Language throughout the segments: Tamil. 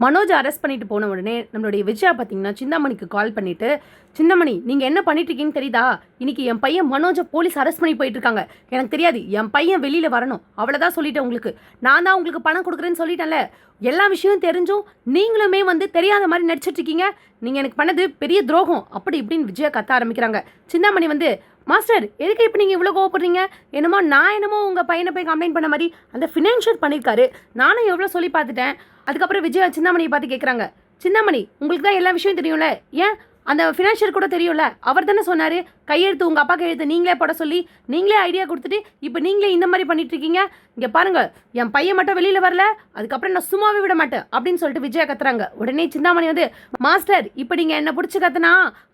மனோஜ் அரெஸ்ட் பண்ணிட்டு போன உடனே நம்மளுடைய விஜயா பார்த்தீங்கன்னா சிந்தாமணிக்கு கால் பண்ணிட்டு, சிந்தாமணி நீங்கள் என்ன பண்ணிட்டு இருக்கீங்கன்னு தெரியுதா? இன்னைக்கு என் பையன் மனோஜை போலீஸ் அரெஸ்ட் பண்ணி போயிட்டு இருக்காங்க. எனக்கு தெரியாது, என் பையன் வெளியில் வரணும், அவ்வளோதான் சொல்லிட்டேன். உங்களுக்கு நான் தான் உங்களுக்கு பணம் கொடுக்குறேன்னு சொல்லிட்டேன்ல. எல்லா விஷயமும் தெரிஞ்சும் நீங்களுமே தெரியாத மாதிரி நடிச்சிட்டு இருக்கீங்க. நீங்கள் எனக்கு பண்ணது பெரிய துரோகம் அப்படி இப்படின்னு விஜயா கத்த ஆரம்பிக்கிறாங்க. சிந்தாமணி மாஸ்டர் எதுக்கு இப்போ நீங்கள் இவ்வளோ கோவப்படுறீங்க? என்னமோ உங்கள் பையனை போய் கம்ப்ளைண்ட் பண்ண மாதிரி அந்த ஃபினான்ஷியல் பண்ணியிருக்காரு. நானும் எவ்வளோ சொல்லி பார்த்துட்டேன். அதுக்கப்புறம் விஜயா சிந்தாமணியை பார்த்து கேட்குறாங்க, சிந்தாமணி உங்களுக்கு தான் எல்லா விஷயம் தெரியும்ல, ஏன் அந்த ஃபினான்ஷியல் கூட தெரியும்ல, அவர் தானே சொன்னார் கையெழுத்து உங்கள் அப்பா கையெழுத்து நீங்களே போட சொல்லி, நீங்களே ஐடியா கொடுத்துட்டு இப்போ நீங்களே இந்த மாதிரி பண்ணிட்டு இருக்கீங்க. இங்கே பாருங்க, என் பையன் மட்டும் வெளியில் வரல, அதுக்கப்புறம் நான் சும்மாவே விட மாட்டேன் அப்படின்னு சொல்லிட்டு விஜயா கத்துறாங்க. உடனே சிந்தாமணி மாஸ்டர் இப்போ நீங்கள் என்ன பிடிச்சி கத்துனா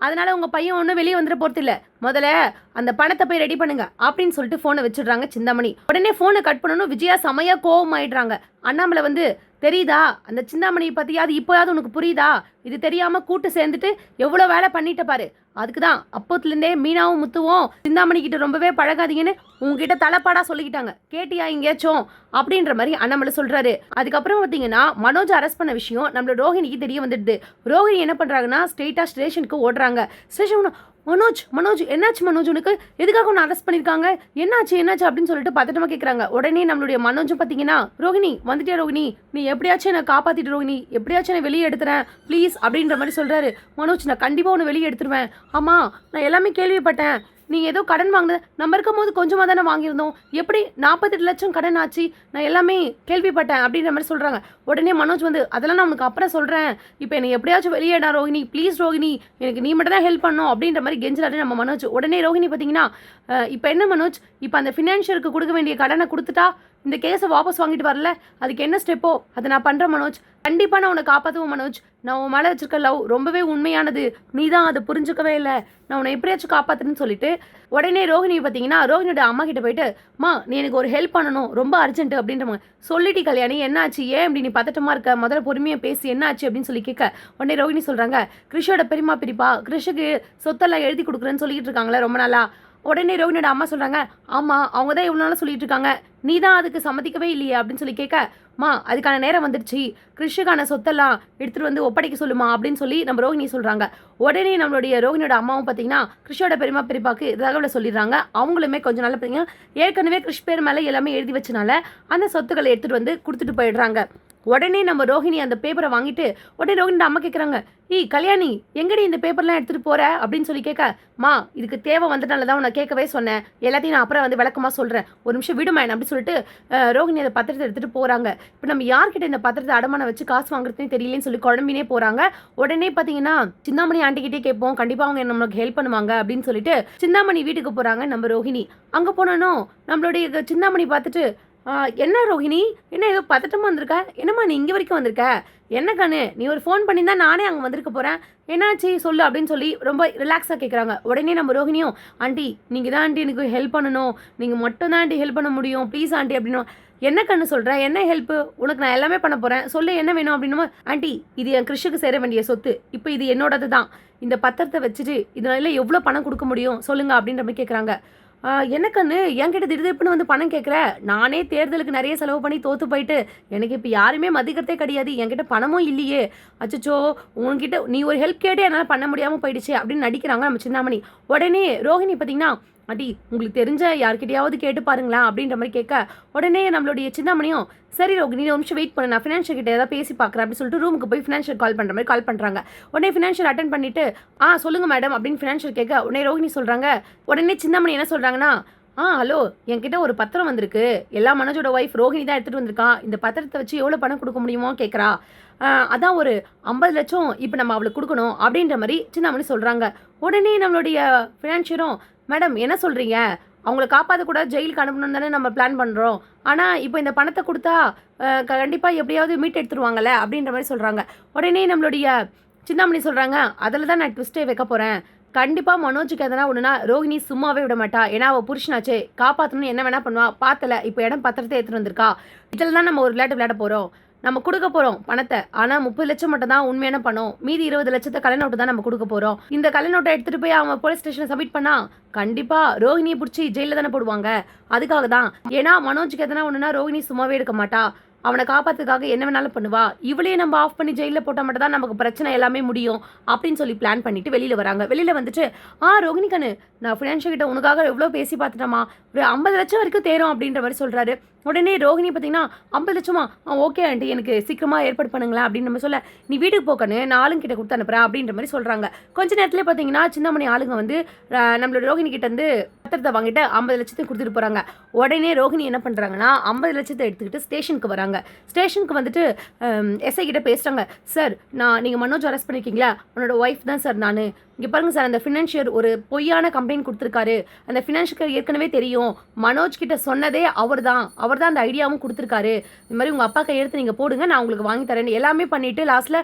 அதனால உங்கள் பையன் ஒன்றும் வெளியே வந்துட போகிறது இல்லை, முதல்ல அந்த பணத்தை போய் ரெடி பண்ணுங்க அப்படின்னு சொல்லிட்டு ஃபோனை வச்சுடுறாங்க சிந்தாமணி. உடனே ஃபோனை கட் பண்ணணும். விஜயா செமையா கோவம் ஆயிடுறாங்க. அண்ணாமலை தெரியுதா அந்த சிந்தாமணியை பற்றியாவது இப்போயாவது உனக்கு புரியுதா? இது தெரியாமல் கூட்டு சேர்ந்துட்டு எவ்வளோ வேலை பண்ணிட்ட பாரு. அதுக்கு தான் அப்போத்துலேருந்தே மீனாவும் முத்துவும் சிந்தாமணி கிட்ட ரொம்பவே பழகாதீங்கன்னு உங்ககிட்ட தலைப்பாடாக சொல்லிக்கிட்டாங்க. கேட்டியா எங்கேயாச்சும் அப்படின்ற மாதிரி அண்ணாமலை சொல்கிறாரு. அதுக்கப்புறம் பார்த்தீங்கன்னா மனோஜ் அரெஸ்ட் பண்ண விஷயம் நம்மளோட ரோஹிணிக்கு தெரிய வந்துடுது. ரோஹிணி என்ன பண்ணுறாங்கன்னா ஸ்ட்ரெயிட்டாக ஸ்டேஷனுக்கு ஓடுறாங்க. ஸ்டேஷன் மனோஜ் என்னாச்சு மனோஜ், உனக்கு எதுக்காக ஒன்று அரெஸ்ட் பண்ணியிருக்காங்க, என்னாச்சு அப்படின்னு சொல்லிட்டு பதட்டமாக கேட்குறாங்க. உடனே நம்மளுடைய மனோஜும் பார்த்தீங்கன்னா, ரோஹிணி வந்துட்டே ரோஹிணி, நீ எப்படியாச்சும் என்னை காப்பாற்றிட்டு ரோஹிணி, எப்படியாச்சும் நான் வெளியே எடுத்துறேன் ப்ளீஸ் அப்படின்ற மாதிரி சொல்கிறாரு. மனோஜ் நான் கண்டிப்பாக உன்னை வெளியே எடுத்துருவேன். ஆமாம் நான் எல்லாமே கேள்விப்பட்டேன், நீங்கள் ஏதோ கடன் வாங்கினது நம்ம இருக்கும் போது கொஞ்சமாக தானே வாங்கியிருந்தோம், எப்படி 48 லட்சம் கடன் ஆச்சு, நான் எல்லாமே கேள்விப்பட்டேன் அப்படின்ற மாதிரி சொல்கிறாங்க. உடனே மனோஜ் அதெல்லாம் நான் உனக்கு அப்புறம் சொல்கிறேன், இப்போ என்னை எப்படியாச்சும் வெளியேடா ரோஹிணி ப்ளீஸ் ரோஹிணி, எனக்கு நீ மட்டும் தான் ஹெல்ப் பண்ணணும் அப்படின்ற மாதிரி கெஞ்சிலாரு நம்ம மனோஜ். உடனே ரோஹிணி பார்த்தீங்கன்னா, இப்போ என்ன மனோஜ், இப்போ அந்த ஃபினான்ஷியலுக்கு கொடுக்க வேண்டிய கடனை கொடுத்துட்டா இந்த கேஸை வாபஸ் வாங்கிட்டு வரல, அதுக்கு என்ன ஸ்டெப்போ அதை நான் பண்ணுறேன் மனோஜ், கண்டிப்பாக நான் உன்னை காப்பாற்றுவோம் மனோஜ், நான் உன் மேலே வச்சிருக்க லவ் ரொம்பவே உண்மையானது, நீ தான் அதை புரிஞ்சுக்கவே இல்லை, நான் உன்னை எப்படியாச்சும் காப்பாற்றுன்னு சொல்லிட்டு உடனே ரோஹிணி பார்த்தீங்கன்னா ரோஹினியோட அம்மா கிட்ட போயிட்டு, நீ எனக்கு ஒரு ஹெல்ப் பண்ணணும் ரொம்ப அர்ஜென்ட் அப்படின்ற சொல்லிட்டு கல்யாணி என்னாச்சு, ஏன் அப்படி நீ பதட்டமா இருக்க, முதல்ல பொறுமையாக பேசி என்னாச்சு அப்படின்னு சொல்லி கேட்க, உடனே ரோஹிணி சொல்கிறாங்க, கிருஷோட பெரியமா பிரிப்பா கிருஷுக்கு சொத்தெல்லாம் எழுதி கொடுக்குறேன்னு சொல்லிட்டு இருக்காங்களே ரொம்ப நாளா. உடனே ரோஹினியோட அம்மா சொல்கிறாங்க, ஆமாம் அவங்க தான் இவ்வளோ நாளாக சொல்லிட்டு இருக்காங்க, நீ தான் அதுக்கு சம்மதிக்கவே இல்லையே அப்படின்னு சொல்லி கேட்க, அதுக்கான நேரம் வந்துடுச்சு, கிருஷுக்கான சொத்தெல்லாம் எடுத்துகிட்டு ஒப்படைக்க சொல்லுமா அப்படின்னு சொல்லி நம்ம ரோஹிணி சொல்கிறாங்க. உடனே நம்மளுடைய ரோஹினியோட அம்மாவும் பார்த்தீங்கன்னா கிருஷோட பெரியமா பெரியப்பாக்கு தகவலை சொல்லிடுறாங்க. அவங்களுமே கொஞ்சம் நாள் பார்த்தீங்கன்னா ஏற்கனவே கிருஷ் பேர் மேலே எல்லாமே எழுதி வச்சனால அந்த சொத்துக்களை எடுத்துகிட்டு கொடுத்துட்டு போயிடுறாங்க. உடனே நம்ம ரோஹிணி அந்த பேப்பரை வாங்கிட்டு உடனே ரோஹினியோட அம்மா கேட்குறாங்க, கல்யாணி எங்கடி இந்த பேப்பர்லாம் எடுத்துகிட்டு போகிற அப்படின்னு சொல்லி கேட்க, இதுக்கு தேவை வந்ததுனால தான் உன்னை கேட்கவே சொன்னேன், எல்லாத்தையும் நான் அப்புறம் விளக்கமாக சொல்கிறேன், ஒரு நிமிஷம் விடுமா அப்படி சொல்லிட்டு ரோஹிணி அந்த பத்திரத்தை எடுத்துகிட்டு போகிறாங்க. இப்போ நம்ம யார்கிட்ட இந்த பத்திரத்தை அடமான வச்சு காசு வாங்குறதுன்னு தெரியலன்னு சொல்லி குழம்பினே போகிறாங்க. உடனே பார்த்தீங்கன்னா சிந்தாமணி ஆண்டிக்கிட்டே கேட்போம், கண்டிப்பாக அவங்க நம்மளுக்கு ஹெல்ப் பண்ணுவாங்க அப்படின்னு சொல்லிட்டு சிந்தாமணி வீட்டுக்கு போகிறாங்க நம்ம ரோஹிணி. அங்கே போனோம் நம்மளுடைய சிந்தாமணி பார்த்துட்டு, என்ன ரோஹிணி என்ன ஏதோ பதட்டமாக வந்திருக்க, என்னம்மா நீ இங்கே வரைக்கும் வந்திருக்க, என்ன கண்ணு நீ ஒரு ஃபோன் பண்ணியிருந்தா நானே அங்கே வந்திருக்க போகிறேன், என்னாச்சு சொல்லு அப்படின்னு சொல்லி ரொம்ப ரிலாக்ஸாக கேட்குறாங்க. உடனே நம்ம ரோஹிணியும், ஆண்டி நீங்கள் தான் ஆண்டி எனக்கு ஹெல்ப் பண்ணணும், நீங்கள் மட்டும் தான் ஆண்டி ஹெல்ப் பண்ண முடியும் ப்ளீஸ் ஆண்டி அப்படின்னு. என்ன கண்ணு சொல்கிறேன், என்ன ஹெல்ப்பு, உனக்கு நான் எல்லாமே பண்ண போகிறேன், சொல்லு என்ன வேணும் அப்படின்னும். ஆண்டி இது என் கிருஷுக்கு சேர வேண்டிய சொத்து, இப்போ இது என்னோடது தான், இந்த பத்திரத்தை வச்சுட்டு இதனால எவ்வளோ பணம் கொடுக்க முடியும் சொல்லுங்கள் அப்படின்ற மாதிரி கேட்குறாங்க. என்ன கண்ணு என்கிட்ட திடீர்னு பணம் கேட்குற, நானே தேர்தலுக்கு நிறைய செலவு பண்ணி தோற்று போயிட்டு எனக்கு இப்போ யாருமே மதிக்கிறதே கிடையாது, என்கிட்ட பணமும் இல்லையே, அச்சோ உன்கிட்ட நீ ஒரு ஹெல்ப் கேட்டு என்னால் பண்ண முடியாமல் போயிடுச்சு அப்படின்னு நடிக்கிறாங்க நம்ம சிந்தாமணி. உடனே ரோஹிணி பார்த்தீங்கன்னா, அடி உங்களுக்கு தெரிஞ்ச யார்கிட்டையாவது கேட்டு பாருங்களா அப்படின்ற மாதிரி கேட்க, உடனே நம்மளுடைய சிந்தாமணியும், சரி ரோஹிணி ஒரு நிமிஷம் வெயிட் பண்ணு, நான் ஃபினான்ஷியல் கிட்ட ஏதாவது பேசி பார்க்குறேன் அப்படின்னு சொல்லிட்டு ரூமுக்கு போய் ஃபினான்ஷியல் கால் பண்ணுற மாதிரி கால் பண்ணுறாங்க. உடனே ஃபினான்ஷியல் அட்டன் பண்ணிட்டு, சொல்லுங்கள் மேடம் அப்படின்னு ஃபினான்ஷியல் கேட்க, உடனே ரோஹிணி சொல்கிறாங்க. உடனே சிந்தாமணி என்ன சொல்கிறாங்கன்னா, ஹலோ என்கிட்ட ஒரு பத்திரம் வந்திருக்கு, எல்லா மனோஜோட ஒய்ஃப் ரோஹிணி தான் எடுத்துகிட்டு வந்திருக்கான், இந்த பத்திரத்தை வச்சு எவ்வளோ பணம் கொடுக்க முடியுமோ கேட்குறா, அதான் ஒரு 50 லட்சம் இப்போ நம்ம அவளுக்கு கொடுக்கணும் அப்படின்ற மாதிரி சிந்தாமணி சொல்கிறாங்க. உடனே நம்மளுடைய ஃபினான்ஷியரும், மேடம் என்ன சொல்கிறீங்க, அவங்கள காப்பாற்றக்கூட ஜெயிலுக்கு அனுப்பணும்னு தானே நம்ம பிளான் பண்ணுறோம், ஆனால் இப்போ இந்த பணத்தை கொடுத்தா கண்டிப்பாக எப்படியாவது மீட் எடுத்துருவாங்கல்ல அப்படின்ற மாதிரி சொல்கிறாங்க. உடனே நம்மளுடைய சிந்தாமணி சொல்கிறாங்க, அதில் தான் நான் ட்விஸ்டே வைக்க போகிறேன், கண்டிப்பாக மனோஜுக்கு எதனா ஒன்றுனா ரோஹிணி சும்மாவே விட மாட்டா, ஏன்னா அவள் புருஷனாச்சே, காப்பாற்றணும்னு என்ன வேணா பண்ணுவா, பார்த்தல இப்போ இடம் பத்திரத்தை எடுத்துகிட்டு வந்திருக்கா, இதில் தான் நம்ம ஒரு விளையாட போகிறோம், நம்ம கொடுக்க போகிறோம் பணத்தை, ஆனால் 30 லட்சம் மட்டும் தான் உண்மையான பணம், மீதி 20 லட்சத்தை கலை நோட்டு தான் நம்ம கொடுக்க போகிறோம், இந்த கலை நோட்டை எடுத்துகிட்டு போய் அவங்க போலீஸ் ஸ்டேஷனில் சப்மிட் பண்ணால் கண்டிப்பாக ரோஹிணியை பிடிச்சி ஜெயிலில் தானே போடுவாங்க, அதுக்காக தான், ஏன்னா மனோஜுக்கு எதனா ஒன்றுனா ரோஹிணி சும்மாவே எடுக்க மாட்டா, அவனை காப்பாத்துக்காக என்ன வேணாலும் பண்ணுவா, இவளே நம்ம ஆஃப் பண்ணி ஜெயிலில் போட்டால் மட்டும் தான் நமக்கு பிரச்சனை எல்லாமே முடியும் அப்படின்னு சொல்லி பிளான் பண்ணிட்டு வெளியில் வராங்க. வெளியில் வந்துட்டு ரோகிணி கண்ணு, நான் ஃபினான்ஷியல் கிட்ட உனக்காக எவ்வளோ பேசி பார்த்துட்டேமா, ஒரு 50 லட்சம் வரைக்கும் தேரும் அப்படின்ற மாதிரி சொல்கிறாரு. உடனே ரோகிணி பார்த்தீங்கன்னா 50 லட்சமா, ஓகே ஆண்டி, எனக்கு சீக்கிரமாக ஏற்பாடு பண்ணுங்களேன் அப்படின்னு நம்ம சொல்ல, நீ வீட்டுக்கு போக்கன்னு நான் ஆளுங்கிட்ட கொடுத்து அனுப்புறேன் அப்படின்ற மாதிரி சொல்கிறாங்க. கொஞ்ச நேரத்தில் பார்த்தீங்கன்னா சின்னமணி ஆளுங்க வந்து நம்மளோட ரோகிணி கிட்ட இருந்து பத்திரத்தை வாங்கிட்டு 50 லட்சத்தை கொடுத்துட்டு போகிறாங்க. உடனே ரோகிணி என்ன பண்ணுறாங்கன்னா 50 லட்சத்தை எடுத்துக்கிட்டு ஸ்டேஷனுக்கு வராங்க. ஸ்டேஷனுக்கு வந்துட்டு எஸ்ஐ கிட்ட பேசுகிறாங்க. சார், நீங்கள் மனோஜ் அரெஸ்ட் பண்ணியிருக்கீங்களா, உன்னோட ஒய்ஃப் தான் சார் நான். இங்கே பாருங்கள் சார், அந்த ஃபினான்ஷியர் ஒரு பொய்யான கம்ப்ளைண்ட் கொடுத்துருக்காரு. அந்த ஃபினான்ஷியர் ஏற்கனவே தெரியும், மனோஜ் கிட்ட சொன்னதே அவர் தான் அந்த ஐடியாவும் கொடுத்துருக்காரு. இந்த மாதிரி உங்கள் அப்பா கையெழுத்து நீங்கள் போடுங்க, நான் உங்களுக்கு வாங்கி தரேன் எல்லாமே பண்ணிவிட்டு லாஸ்ட்டில்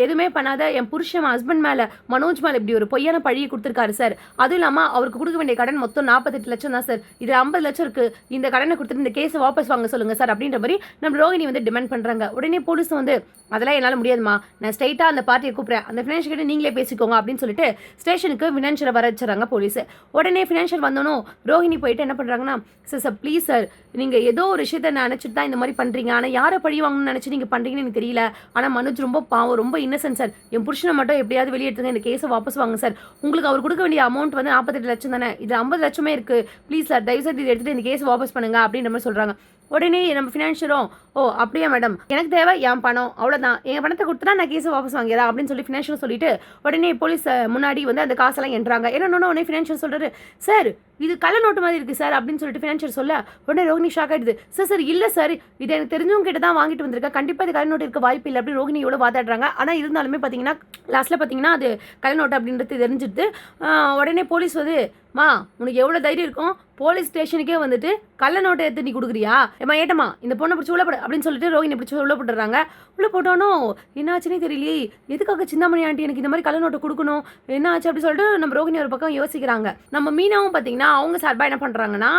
எதுவுமே பண்ணாத என் புருஷன் ஹஸ்பண்ட் மேலே, மனோஜ் மேலே இப்படி ஒரு பொய்யான பழியை கொடுத்துருக்காரு சார். அதுவும் இல்லாமல் அவருக்கு கொடுக்க வேண்டிய கடன் மொத்தம் 48 லட்சம் தான் சார். இது 50 லட்சம் இருக்குது, இந்த கடனை கொடுத்துட்டு இந்த கேஸை வாபஸ் வாங்க சொல்லுங்கள் சார் அப்படின்ற மாதிரி நம்ம ரோகிணி வந்து டிமாண்ட் பண்ணுறாங்க. உடனே போலீஸ் வந்து அதெல்லாம் என்னால் முடியாதுமா, நான் ஸ்ட்ரைட்டாக அந்த பார்ட்டியை கூப்பிட்றேன், அந்த ஃபினான்ஷியல் கிட்ட நீங்களே பேசிக்கோங்க அப்படின்னு சொல்லிட்டு ஸ்டேஷனுக்கு ஃபினான்ஷியரை வர வச்சுறாங்க போலீஸ். உடனே ஃபினான்ஷியல் வந்தோனும் ரோஹிணி போயிட்டு என்ன பண்ணுறாங்கன்னா, சார் ப்ளீஸ் சார், நீங்கள் ஏதோ ஒரு விஷயத்தை நினச்சிட்டு தான் இந்த மாதிரி பண்ணுறீங்க, ஆனால் யாரை பழி வாங்கணும்னு நினச்சி நீங்கள் பண்ணுறீங்கன்னு எனக்கு தெரியல. ஆனால் மனோஜ் ரொம்ப பாவம், ரொம்ப இன்னசென்ட் சார். என் புருஷனை மட்டும் எப்படியாவது வெளியெடுத்துங்க, இந்த கேஸை வாபஸ் வாங்க சார். உங்களுக்கு அவர் கொடுக்க வேண்டிய அமௌண்ட் வந்து 48 லட்சம் தானே, இது 50 லட்சமே இருக்குது. ப்ளீஸ் சார், தயவுசெய்து இதை எடுத்துகிட்டு இந்த கேஸை வாபஸ் பண்ணுங்க அப்படின்ற மாதிரி சொல்கிறாங்க. உடனே நம்ம ஃபினான்ஷியரும், அப்படியா மேடம், எனக்கு தேவை என் பணம், அவ்வளோதான், என் பணத்தை கொடுத்தா நான் கேஸை வாபஸ் வாங்கியதா அப்படின்னு சொல்லி ஃபினான்ஷியல் சொல்லிட்டு உடனே போலீஸ் முன்னாடி வந்து அந்த காசெல்லாம் என்றாங்க. என்னன்னு உடனே ஃபினான்ஷியல் சொல்கிறாரு, சார் இது கள்ள நோட்டு மாதிரி இருக்குது சார் அப்படின்னு சொல்லிட்டு ஃபினான்ஷியல் சொல்ல உடனே ரோகிணி ஷாக் ஆகிடுது. சார் இல்லை சார், இது எனக்கு தெரிஞ்சவங்க கிட்ட தான் வாங்கிட்டு வந்திருக்கேன், கண்டிப்பாக இது கள்ள நோட்டு இருக்க வாய்ப்பு இல்லை அப்படி ரோகிணி எவ்வளோ வாதாடுறாங்க. ஆனால் இருந்தாலுமே பார்த்தீங்கன்னா லாஸ்ட்டில் பார்த்தீங்கன்னா அது கள்ள நோட்டு அப்படின்றது தெரிஞ்சிடுது. உடனே போலீஸ் வந்து, உனக்கு எவ்வளோ தைரியம் இருக்கும், போலீஸ் ஸ்டேஷனுக்கே வந்துட்டு கள்ள நோட்டை எடுத்து நீ கொடுக்குறியா, ஏட்டமா இந்த பொண்ணை பிடிச்சி உள்ள போடு அப்படின்னு சொல்லிட்டு ரோகிணி பிடிச்சி உள்ள போட்டுறாங்க. உள்ள போட்டோனும் என்ன ஆச்சுன்னே தெரியலையே, எதுக்காக சிந்தாமணி ஆண்டி எனக்கு இந்த மாதிரி கள்ள நோட்டை கொடுக்கணும், என்ன ஆச்சு அப்படின்னு சொல்லிட்டு நம்ம ரோகிணி ஒரு பக்கம் யோசிக்கிறாங்க. நம்ம மீனாவும் பார்த்தீங்கன்னா அவங்க சார்பாக என்ன பண்ணுறாங்கன்னா,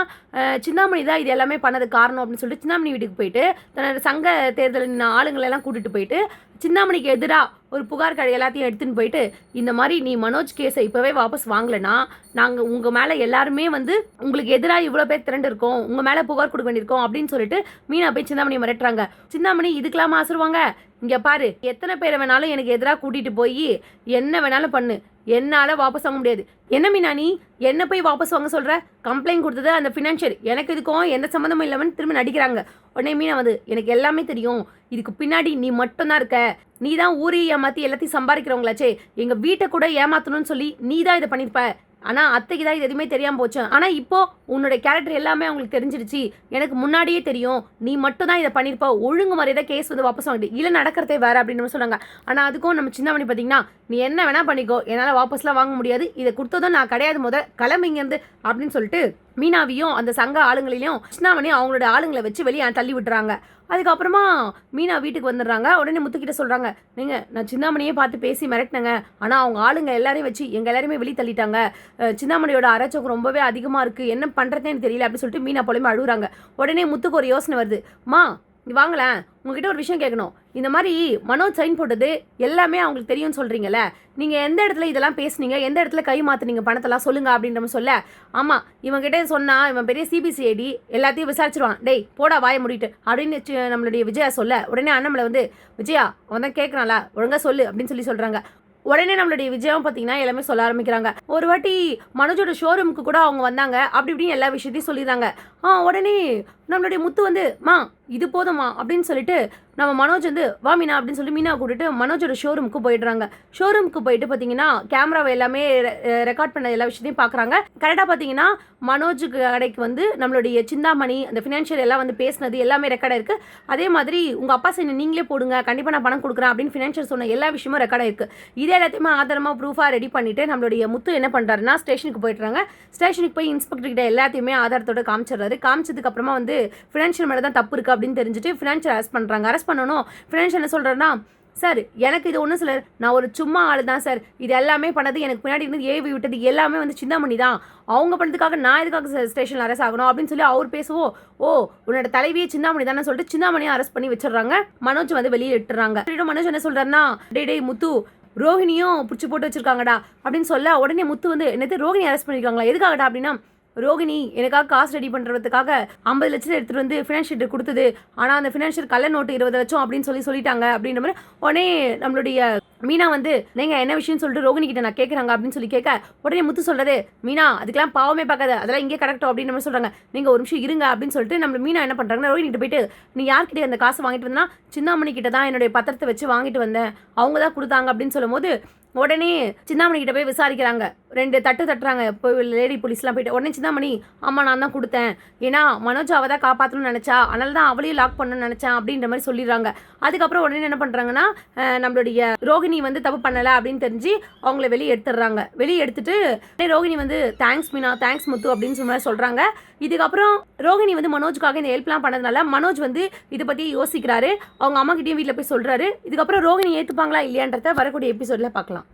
சிந்தாமணி தான் இது எல்லாமே பண்ணது காரணம் அப்படின்னு சொல்லிட்டு சிந்தாமணி வீட்டுக்கு போயிட்டு தன்னோட சங்க தேர்தலின் ஆளுங்களெல்லாம் கூட்டிகிட்டு போயிட்டு சிந்தாமணிக்கு எதிராக ஒரு புகார் கடை எல்லாத்தையும் எடுத்துன்னு போயிட்டு, இந்த மாதிரி நீ மனோஜ் கேஸை இப்போவே வாபஸ் வாங்கலைன்னா நாங்கள் உங்கள் மேலே எல்லாருமே வந்து உங்களுக்கு எதிராக இவ்வளோ பேர் திரண்டு இருக்கோம், உங்கள் மேலே புகார் கொடுக்க வேண்டியிருக்கோம் அப்படின்னு சொல்லிட்டு மீனா போய் சிந்தாமணி மிரட்டுறாங்க. சிந்தாமணி இதுக்கெல்லாம் ஆசிருவாங்க, இங்கே பாரு எத்தனை பேரை வேணாலும் எனக்கு எதிராக கூட்டிகிட்டு போய் என்ன வேணாலும் பண்ணு, என்னால் வாபஸ் வாங்க முடியாது. என்ன மீனா நீ என்ன போய் வாபஸ் வாங்க சொல்கிற, கம்ப்ளைண்ட் கொடுத்தது அந்த ஃபினான்ஷியர், எனக்கு இதுக்கும் எந்த சம்மந்தமும் இல்லாமல் திரும்ப நடிக்கிறாங்க. உடனே மீனா வந்து, எனக்கு எல்லாமே தெரியும், இதுக்கு பின்னாடி நீ மட்டும்தான் இருக்க, நீ தான் ஊரையை ஏமாற்றி எல்லாத்தையும் சம்பாதிக்கிறவங்களாச்சே, எங்கள் வீட்டை கூட ஏமாற்றணும்னு சொல்லி நீ தான் இதை பண்ணியிருப்ப, ஆனால் அத்தைக்கு தான் இது எதுவுமே தெரியாமல் போச்சு, ஆனால் இப்போது உன்னோட கேரக்டர் எல்லாமே அவங்களுக்கு தெரிஞ்சிடுச்சு, எனக்கு முன்னாடியே தெரியும், நீ மட்டும் தான் இதை பண்ணியிருப்ப, ஒழுங்கு மாதிரி தான் கேஸ் வந்து வாபஸ் வாங்கிட்டு இல்லை நடக்கிறதே வேறு அப்படின்னு சொன்னாங்க. ஆனால் அதுக்கும் நம்ம சின்னமணி பார்த்தீங்கன்னா, நீ என்ன வேணால் பண்ணிக்கோ, என்னால் வாபஸ்லாம் வாங்க முடியாது, இதை கொடுத்ததும் நான் கிடையாது, முதல் கிளம்பிங்கேருந்து அப்படின்னு சொல்லிட்டு மீனாவையும் அந்த சங்க ஆளுங்களையும் சின்னமணி அவங்களோட ஆளுங்களை வச்சு வெளியே தள்ளி விட்டுறாங்க. அதுக்கப்புறமா மீனா வீட்டுக்கு வந்துடுறாங்க. உடனே முத்துக்கிட்ட சொல்கிறாங்க, நீங்கள் நான் சின்னாமணியே பார்த்து பேசி மிரட்டினேங்க, ஆனால் அவங்க ஆளுங்க எல்லாரையும் வச்சு எங்கள் எல்லாருமே வெளியே தள்ளிட்டாங்க, சின்னாமணியோட அரைச்சோக்கு ரொம்பவே அதிகமாக இருக்குது, என்ன பண்ணுறதுன்னு தெரியல அப்படின்னு சொல்லிட்டு மீனா போலமே அழுகுறாங்க. உடனே முத்துக்கு ஒரு யோசனை வருது, நீ வாங்கலேன், உங்ககிட்ட ஒரு விஷயம் கேட்கணும், இந்த மாதிரி மனோஜ் சைன் போட்டது எல்லாமே அவங்களுக்கு தெரியும்னு சொல்கிறீங்களே, நீங்கள் எந்த இடத்துல இதெல்லாம் பேசுனீங்க, எந்த இடத்துல கை மாற்றுனீங்க பணத்தெல்லாம் சொல்லுங்கள் அப்படின்ற சொல்ல, ஆமாம் இவங்ககிட்ட சொன்னால் இவன் பெரிய சிபிசிஐடி எல்லாத்தையும் விசாரிச்சிருவான், டேய் போடா வாய முடிட்டு அப்படின்னு நம்மளுடைய விஜயா சொல்ல, உடனே அண்ணாமலை வந்து, விஜயா அவன் தான் கேட்குறான்ல ஒழுங்காக சொல்லு அப்படின்னு சொல்கிறாங்க. உடனே நம்மளுடைய விஜயம் பார்த்தீங்கன்னா எல்லாமே சொல்ல ஆரம்பிக்கிறாங்க. ஒரு வாட்டி மனோஜோட ஷோரூமுக்கு கூட அவங்க வந்தாங்க, அப்படி இப்படின்னு எல்லா விஷயத்தையும் சொல்லிடுறாங்க. உடனே நம்மளுடைய முத்து வந்து, இது போதுமா அப்படின்னு சொல்லிட்டு நம்ம மனோஜ் வந்து வா மீனா அப்படின்னு சொல்லி மீனா கூட்டிட்டு மனோஜோட ஷோரூமுக்கு போயிடுறாங்க. ஷோரூமுக்கு போயிட்டு பார்த்தீங்கன்னா கேமராவை எல்லாமே ரெக்கார்ட் பண்ண எல்லா விஷயத்தையும் பார்க்குறாங்க. கரெக்டாக பார்த்தீங்கன்னா மனோஜுக்கு கடைக்கு வந்து நம்மளுடைய சிந்தாமணி அந்த ஃபினான்ஷியல் எல்லாம் வந்து பேசினது எல்லாமே ரெக்கார்டாக இருக்குது. அதே மாதிரி உங்கள் அப்பா சைன் நீங்களே போடுங்க, கண்டிப்பாக நான் பணம் கொடுக்குறேன் அப்படின்னு ஃபினான்ஷியல் சொன்ன எல்லா விஷயமும் ரெக்கார்டாக இருக்குது. இதே எல்லாத்தையுமே ஆதாரமாக ப்ரூஃபாக ரெடி பண்ணிவிட்டு நம்மளுடைய முத்து என்ன பண்ணுறாருன்னா ஸ்டேஷனுக்கு போயிட்டுறாங்க. ஸ்டேஷனுக்கு போய் இன்ஸ்பெக்டர் கிட்ட எல்லாத்தையுமே ஆதாரத்தோட காமிச்சிடுறாரு. காமிச்சதுக்கப்புறமா வந்து ஃபினான்ஷியல் மேலே தான் தப்பு இருக்குது அப்படின்னு தெரிஞ்சுட்டு ஃபினான்ஷியல் அரெஸ்ட் பண்ணுறாங்க. அரெஸ்ட் பண்ணணும். ஃபினான்ஷியல் என்ன சொல்கிறேன்னா, சார் எனக்கு இது ஒன்றும் சார், நான் ஒரு சும்மா ஆள் தான் சார், இது எல்லாமே பண்ணது எனக்கு பின்னாடி இருந்து ஏவி விட்டது எல்லாமே வந்து சிந்தாமணி தான், அவங்க பண்ணதுக்காக நான் எதுக்காக ஸ்டேஷனில் அரெஸ்ட் ஆகணும் அப்படின்னு சொல்லி அவர் பேசுவோம். உன்னோட தலைவியே சிந்தாமணி தானே சொல்லிட்டு சிந்தாமணியை அரெஸ்ட் பண்ணி வச்சிடுறாங்க. மனோஜ் வந்து வெளியே இட்டுறாங்க. மனோஜ் என்ன சொல்கிறாருன்னா, டே முத்து ரோஹிணியும் பிடிச்சி போட்டு வச்சிருக்காங்கடா அப்படின்னு சொல்ல, உடனே முத்து வந்து என்னது ரோஹிணி அரெஸ்ட் பண்ணியிருக்காங்களா எதுக்காகடா அப்படின்னா, ரோகிணி எனக்காக காசு ரெடி பண்ணுறதுக்காக 50 லட்சம் எடுத்துகிட்டு வந்து ஃபினான்ஷியர் கொடுத்தது, ஆனால் அந்த ஃபினான்ஷியர் கள்ள நோட்டு 20 லட்சம் அப்படின்னு சொல்லிட்டாங்க அப்படின்ற மாதிரி உடனே நம்மளுடைய மீனா வந்து நீங்கள் என்ன விஷயம்னு சொல்லிட்டு ரோகிணி கிட்ட நான் கேட்குறாங்க அப்படின்னு சொல்லி கேட்க உடனே முத்து சொல்கிறது, மீனா அதுக்கெல்லாம் பாவமே பார்க்காத, அதெல்லாம் இங்கே கரெக்டோ அப்படின்ற மாதிரி சொல்கிறாங்க. நீங்கள் ஒரு நிமிஷம் இருங்க அப்படின்னு சொல்லிட்டு நம்ம மீனா என்ன பண்ணுறாங்கன்னா ரோகிணி கிட்ட போயிட்டு, நீ யார்கிட்ட அந்த காசு வாங்கிட்டு வந்தா, சிந்தாமணி கிட்ட தான் என்னுடைய பத்திரத்தை வச்சு வாங்கிட்டு வந்தேன், அவங்க தான் கொடுத்தாங்க அப்படின்னு சொல்லும் போது உடனே சிந்தாமணி கிட்ட போய் விசாரிக்கிறாங்க. 2 தட்டு தட்டுறாங்க லேடி போலீஸ்லாம் போயிட்டு. உடனே சிந்தாமணி ஆமாம் நான் தான் கொடுத்தேன், ஏன்னா மனோஜ் அவள் தான் காப்பாற்றணும்னு நினச்சா, அதனால தான் அவளையும் லாக் பண்ணணும்னு நினச்சேன் அப்படின்ற மாதிரி சொல்லிடுறாங்க. அதுக்கப்புறம் உடனே என்ன பண்ணுறாங்கன்னா நம்மளுடைய ரோகிணி வந்து தப்பு பண்ணலை அப்படின்னு தெரிஞ்சு அவங்கள வெளியே எடுத்துடுறாங்க. வெளியே எடுத்துட்டு ரோகிணி வந்து தேங்க்ஸ் மீனா, தேங்க்ஸ் முத்து அப்படின்னு சொல்லி சொல்கிறாங்க. இதுக்கப்புறம் ரோகிணி வந்து மனோஜுக்காக இந்த ஹெல்ப்லாம் பண்ணதுனால மனோஜ் வந்து இதை பற்றி யோசிக்கிறாரு. அவங்க அம்மா கிட்டேயும் வீட்டில் போய் சொல்கிறாரு. இதுக்கப்புறம் ரோகிணி ஏற்றுப்பாங்களா இல்லையான்றத வரக்கூடிய எபிசோடில் பார்க்கலாம்.